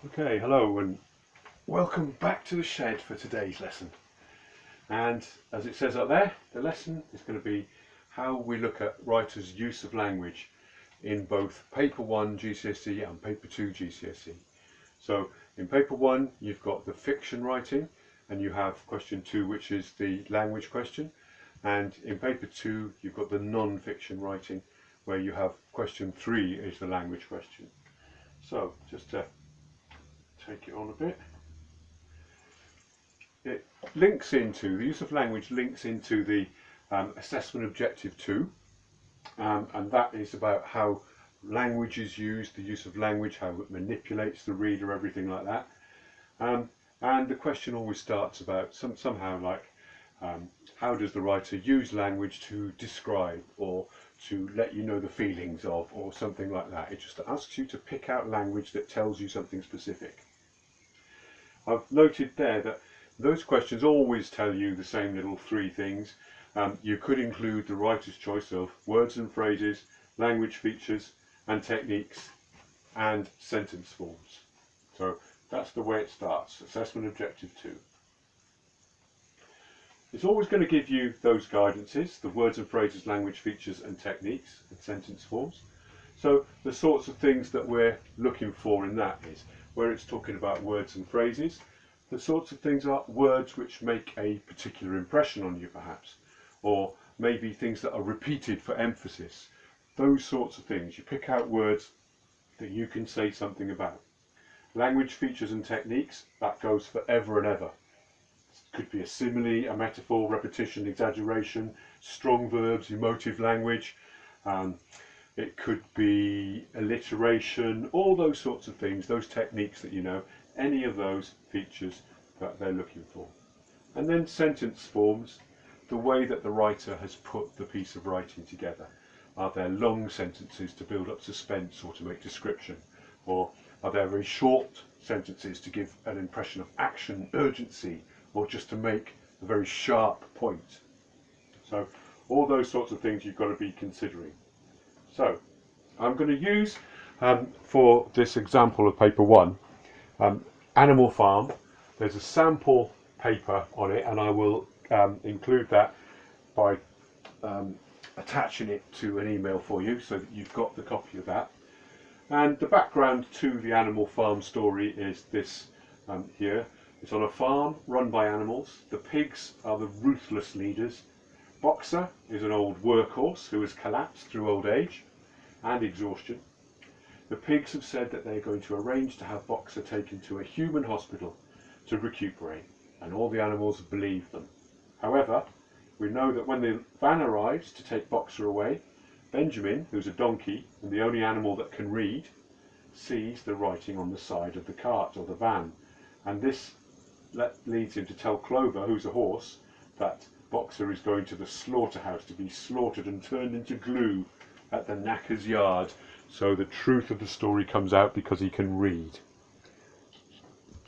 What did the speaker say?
Okay, hello and welcome back to the shed for today's lesson. And as it says up there, the lesson is going to be how we look at writers' use of language in both paper 1 GCSE and paper 2 GCSE. So in paper 1 you've got the fiction writing and you have question 2, which is the language question, and in paper 2 you've got the non-fiction writing where you have question 3 is the language question. So just to take it on a bit. It links into, the use of language links into the assessment objective 2, and that is about how language is used, the use of language, how it manipulates the reader, everything like that. And the question always starts about somehow like how does the writer use language to describe or to let you know the feelings of, or something like that. It just asks you to pick out language that tells you something specific. I've noted there that those questions always tell you the same little 3 things. You could include the writer's choice of words and phrases, language features and techniques, and sentence forms. So that's the way it starts, assessment objective 2. It's always going to give you those guidances, the words and phrases, language features and techniques, and sentence forms. So the sorts of things that we're looking for in that is, where it's talking about words and phrases, the sorts of things are words which make a particular impression on you perhaps, or maybe things that are repeated for emphasis. Those sorts of things. You pick out words that you can say something about. Language features and techniques, that goes forever and ever. It could be a simile, a metaphor, repetition, exaggeration, strong verbs, emotive language. It could be alliteration, all those sorts of things, those techniques that you know, any of those features that they're looking for. And then sentence forms, the way that the writer has put the piece of writing together. Are there long sentences to build up suspense or to make description? Or are there very short sentences to give an impression of action, urgency, or just to make a very sharp point? So all those sorts of things you've got to be considering. So I'm going to use, for this example of paper 1, Animal Farm. There's a sample paper on it, and I will include that by attaching it to an email for you so that you've got the copy of that. And the background to the Animal Farm story is this here. It's on a farm run by animals. The pigs are the ruthless leaders. Boxer is an old workhorse who has collapsed through old age and exhaustion. The pigs have said that they're going to arrange to have Boxer taken to a human hospital to recuperate, and all the animals believe them. However, we know that when the van arrives to take Boxer away, Benjamin, who's a donkey and the only animal that can read, sees the writing on the side of the cart or the van, and this leads him to tell Clover, who's a horse, that Boxer is going to the slaughterhouse to be slaughtered and turned into glue at the knacker's yard. So the truth of the story comes out because he can read.